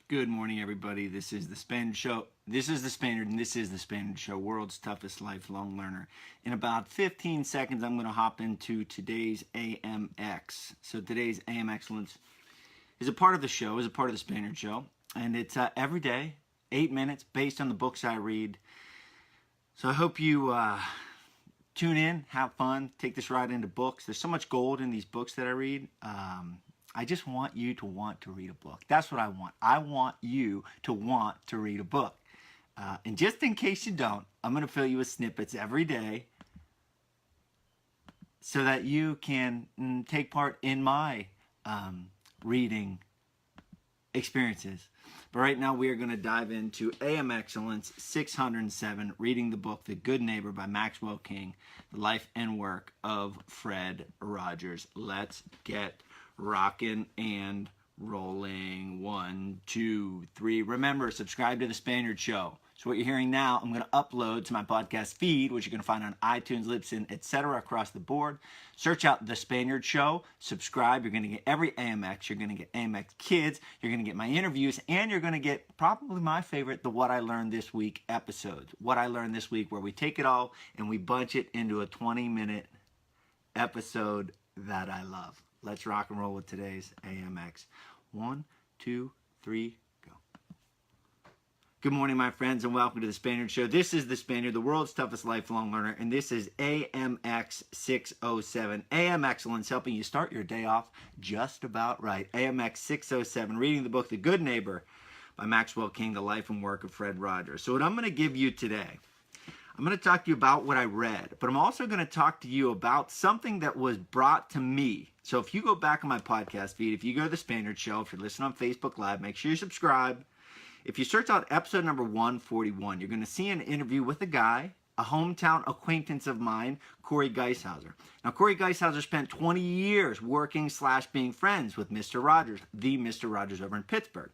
Good morning, everybody. This is the Spaniard Show. This is the Spaniard, and this is the Spaniard Show, world's toughest lifelong learner. In about 15 seconds, I'm going to hop into today's AMX. So today's AM Excellence is a part of the show, is a part of the Spaniard Show, and it's every day, 8 minutes, based on the books I read. So I hope you tune in, have fun, take this ride into books. There's so much gold in these books that I read. I just want you to want to read a book. That's what I want. I want you to want to read a book. And just in case you don't, I'm going to fill you with snippets every day so that you can take part in my reading experiences. But right now we are going to dive into AM Excellence 607, reading the book The Good Neighbor by Maxwell King, the life and work of Fred Rogers. Let's get rocking and rolling. 1, 2, 3. Remember, subscribe to the Spaniard Show. So what you're hearing now, I'm going to upload to my podcast feed, which you can find on iTunes, Libsyn, etc. across the board. Search out the Spaniard Show. Subscribe. You're going to get every AMX. You're going to get AMX Kids. You're going to get my interviews, and you're going to get probably my favorite, the What I Learned This Week episodes. What I Learned This Week, where we take it all and we bunch it into a 20-minute episode that I love. Let's rock and roll with today's AMX. 1, 2, 3, go. Good morning, my friends, and welcome to the Spaniard Show. This is the Spaniard, the world's toughest lifelong learner, and this is AMX 607. AM Excellence, helping you start your day off just about right. AMX 607, reading the book The Good Neighbor by Maxwell King, the life and work of Fred Rogers. So what I'm going to give you today, I'm going to talk to you about what I read, but I'm also going to talk to you about something that was brought to me. So if you go back on my podcast feed, if you go to the Spaniard Show, if you're listening on Facebook Live, make sure you subscribe. If you search out episode number 141, you're going to see an interview with a guy, a hometown acquaintance of mine, Cory Geishauser. Now, Cory Geishauser spent 20 years working / being friends with Mr. Rogers, the Mr. Rogers over in Pittsburgh.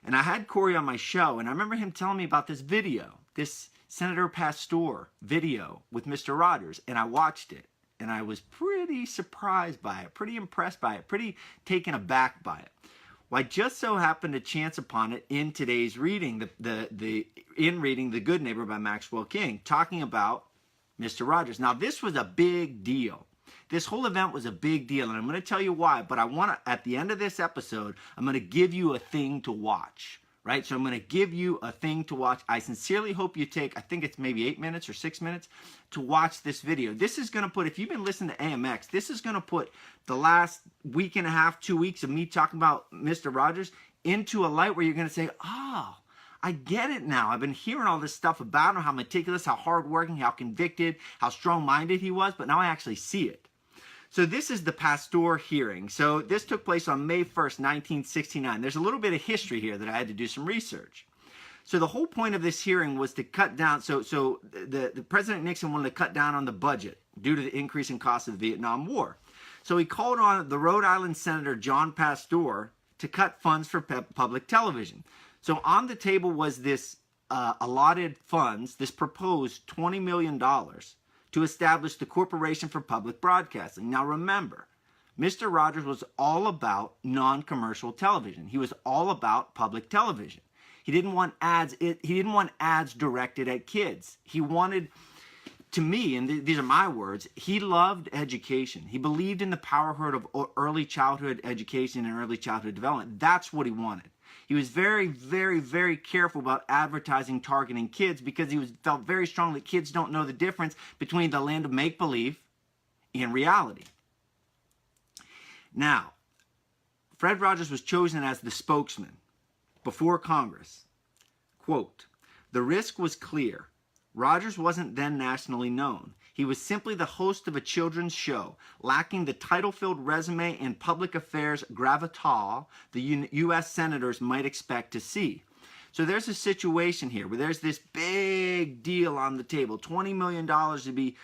And I had Cory on my show, and I remember him telling me about this video, this Senator Pastor video with Mr. Rogers, and I watched it, and I was pretty surprised by it, pretty impressed by it, pretty taken aback by it. Well, I just so happened to chance upon it in today's reading, reading The Good Neighbor by Maxwell King, talking about Mr. Rogers. Now, this was a big deal. This whole event was a big deal, and I'm going to tell you why, but I want to, at the end of this episode, I'm going to give you a thing to watch. Right? So I'm going to give you a thing to watch. I sincerely hope you take, I think it's maybe 8 minutes or 6 minutes to watch this video. This is going to put, if you've been listening to AMX, this is going to put the last week and a half, 2 weeks of me talking about Mr. Rogers into a light where you're going to say, oh, I get it now. I've been hearing all this stuff about him, how meticulous, how hardworking, how convicted, how strong-minded he was, but now I actually see it. So this is the Pastor hearing. So this took place on May 1st, 1969. There's a little bit of history here that I had to do some research. So the whole point of this hearing was to cut down. So the President Nixon wanted to cut down on the budget due to the increasing cost of the Vietnam War. So he called on the Rhode Island Senator John Pastor to cut funds for public television. So on the table was this allotted funds, this proposed $20 million to establish the Corporation for Public Broadcasting. Now remember, Mr. Rogers was all about non-commercial television. He was all about public television. He didn't want ads. He didn't want ads directed at kids. He wanted, to me, and these are my words, he loved education. He believed in the powerhood of early childhood education and early childhood development. That's what he wanted. He was very, very, very careful about advertising targeting kids because he felt very strongly that kids don't know the difference between the land of make-believe and reality. Now, Fred Rogers was chosen as the spokesman before Congress. Quote, "The risk was clear. Rogers wasn't then nationally known. He was simply the host of a children's show, lacking the title-filled resume and public affairs gravitas the U.S. senators might expect to see." So there's a situation here where there's this big deal on the table, $20 million to be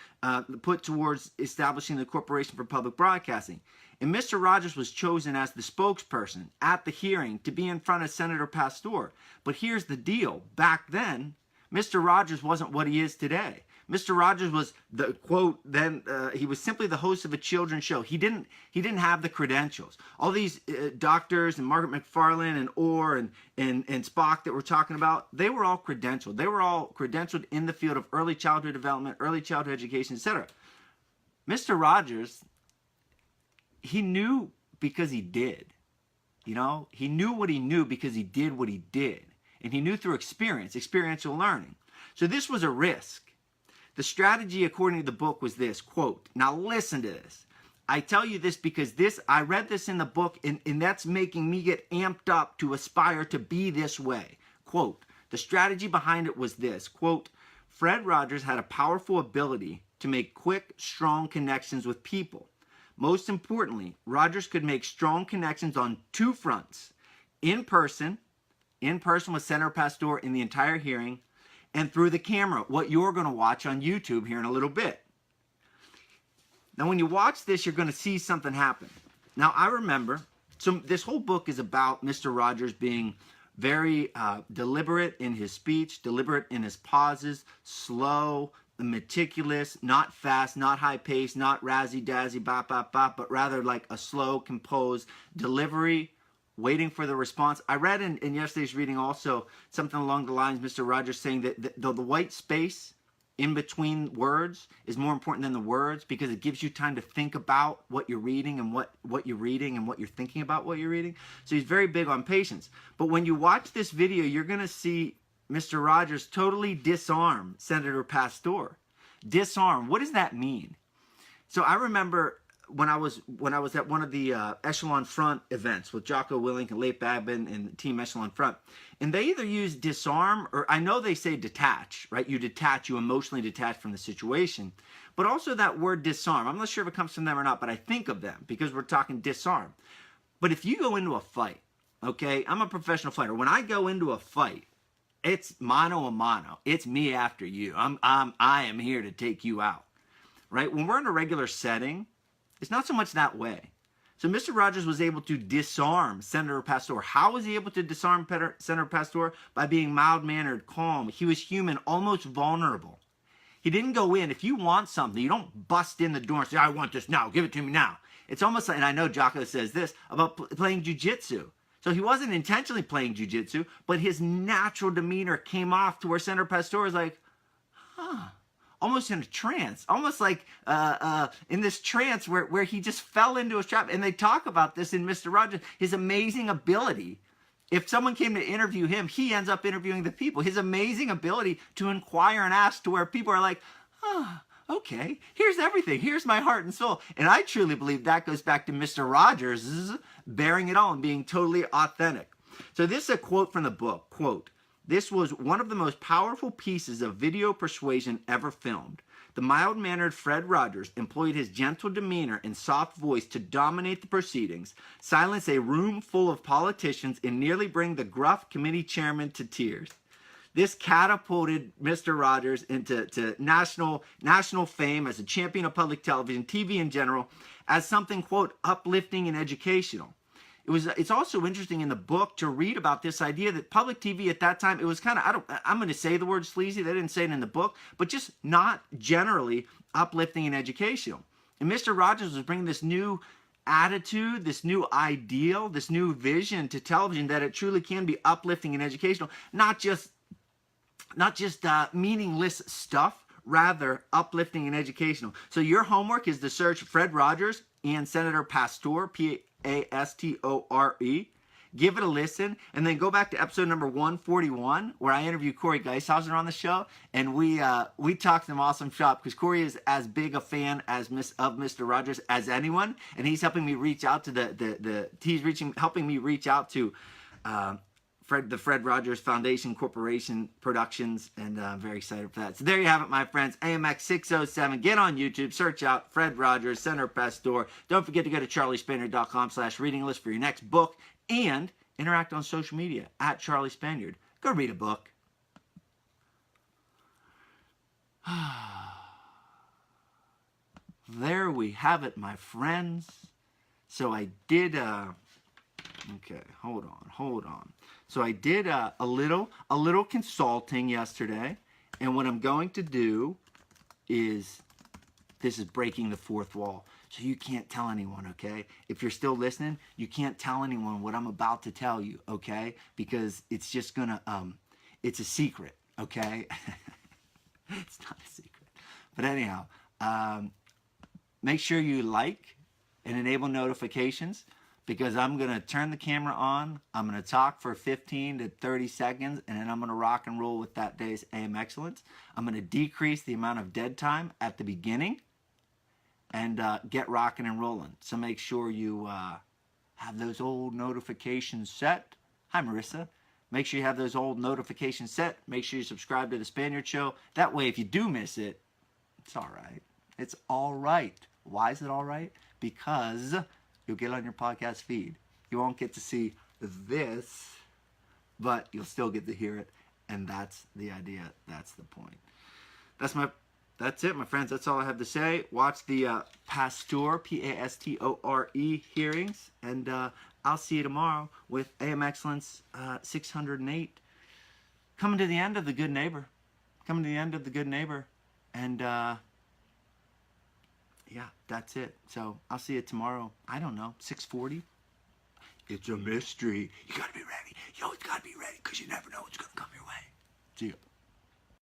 put towards establishing the Corporation for Public Broadcasting. And Mr. Rogers was chosen as the spokesperson at the hearing to be in front of Senator Pastor. But here's the deal. Back then, Mr. Rogers wasn't what he is today. Mr. Rogers was the quote. Then he was simply the host of a children's show. He didn't have the credentials. All these doctors and Margaret McFarlane and Orr and Spock that we're talking about, they were all credentialed. They were all credentialed in the field of early childhood development, early childhood education, etc. Mr. Rogers, he knew because he did. You know, he knew what he knew because he did what he did. And he knew through experience, experiential learning. So this was a risk. The strategy, according to the book, was this, quote, now listen to this. I tell you this because I read this in the book, and that's making me get amped up to aspire to be this way. Quote, the strategy behind it was this, quote, Fred Rogers had a powerful ability to make quick, strong connections with people. Most importantly, Rogers could make strong connections on two fronts. In person with Senator Pastor in the entire hearing, and through the camera, what you're going to watch on YouTube here in a little bit. Now, when you watch this, you're going to see something happen. Now, I remember, so this whole book is about Mr. Rogers being very deliberate in his speech, deliberate in his pauses, slow, meticulous, not fast, not high pace, not razzy-dazzy, bop, bop, bop, but rather like a slow, composed delivery, waiting for the response. I read in yesterday's reading also something along the lines, Mr. Rogers saying that the white space in between words is more important than the words because it gives you time to think about what you're reading and what you're reading and what you're thinking about what you're reading. So he's very big on patience. But when you watch this video, you're going to see Mr. Rogers totally disarm Senator Pastor. Disarm. What does that mean? So I remember when I was at one of the Echelon Front events with Jocko Willink and Leif Babin and Team Echelon Front, and they either use disarm or I know they say detach, right? You detach, you emotionally detach from the situation, but also that word disarm. I'm not sure if it comes from them or not, but I think of them because we're talking disarm. But if you go into a fight, okay, I'm a professional fighter. When I go into a fight, it's mano a mano. It's me after you. I am here to take you out, right? When we're in a regular setting, it's not so much that way. So Mr. Rogers was able to disarm Senator Pastor. How was he able to disarm Senator Pastor? By being mild-mannered, calm. He was human, almost vulnerable. He didn't go in. If you want something, you don't bust in the door and say, I want this now, give it to me now. It's almost like, and I know Jocko says this, about playing jiu-jitsu. So he wasn't intentionally playing jiu-jitsu, but his natural demeanor came off to where Senator Pastor was like, almost in a trance, almost like in this trance where he just fell into a trap. And they talk about this in Mr. Rogers, his amazing ability. If someone came to interview him, he ends up interviewing the people. His amazing ability to inquire and ask to where people are like, okay, here's everything. Here's my heart and soul. And I truly believe that goes back to Mr. Rogers bearing it all and being totally authentic. So this is a quote from the book, quote, this was one of the most powerful pieces of video persuasion ever filmed. The mild-mannered Fred Rogers employed his gentle demeanor and soft voice to dominate the proceedings, silence a room full of politicians, and nearly bring the gruff committee chairman to tears. This catapulted Mr. Rogers into national fame as a champion of public television, TV in general, as something, quote, uplifting and educational. It's also interesting in the book to read about this idea that public TV at that time, it was kind of, I'm going to say the word sleazy, they didn't say it in the book, but just not generally uplifting and educational. And Mr. Rogers was bringing this new attitude, this new ideal, this new vision to television that it truly can be uplifting and educational, not just meaningless stuff, rather uplifting and educational. So your homework is to search Fred Rogers and Senator Pastor, P-A-S-T-O-R-E. Give it a listen, and then go back to episode number 141, where I interview Cory Geishauser on the show, and we talk some awesome shop, because Cory is as big a fan of Mr. Rogers as anyone, and he's helping me reach out to helping me reach out to the Fred Rogers Foundation Corporation Productions, and I'm very excited for that. So there you have it, my friends. AMX 607. Get on YouTube. Search out Fred Rogers, Senator Pastor. Don't forget to go to charliespaniard.com/reading list for your next book, and interact on social media at Charlie Spaniard. Go read a book. There we have it, my friends. So I did... okay, hold on. So I did a little consulting yesterday, and what I'm going to do is this is breaking the fourth wall. So you can't tell anyone, okay? If you're still listening, you can't tell anyone what I'm about to tell you, okay? Because it's just gonna, it's a secret, okay? It's not a secret. But anyhow, make sure you like and enable notifications, because I'm gonna turn the camera on, I'm gonna talk for 15 to 30 seconds, and then I'm gonna rock and roll with that day's AM Excellence. I'm gonna decrease the amount of dead time at the beginning, and get rocking and rolling. So make sure you have those old notifications set. Hi, Marissa. Make sure you have those old notifications set. Make sure you subscribe to the Spaniard Show. That way, if you do miss it, it's all right. It's all right. Why is it all right? Because you'll get on your podcast feed. You won't get to see this, but you'll still get to hear it. And that's the idea. That's the point. That's it, my friends. That's all I have to say. Watch the Pastor, P-A-S-T-O-R-E hearings. And I'll see you tomorrow with AM Excellence 608. Coming to the end of The Good Neighbor. Coming to the end of The Good Neighbor. And yeah, that's it. So I'll see you tomorrow. I don't know, 6:40. It's a mystery. You got to be ready. You always got to be ready, because you never know what's going to come your way. See you.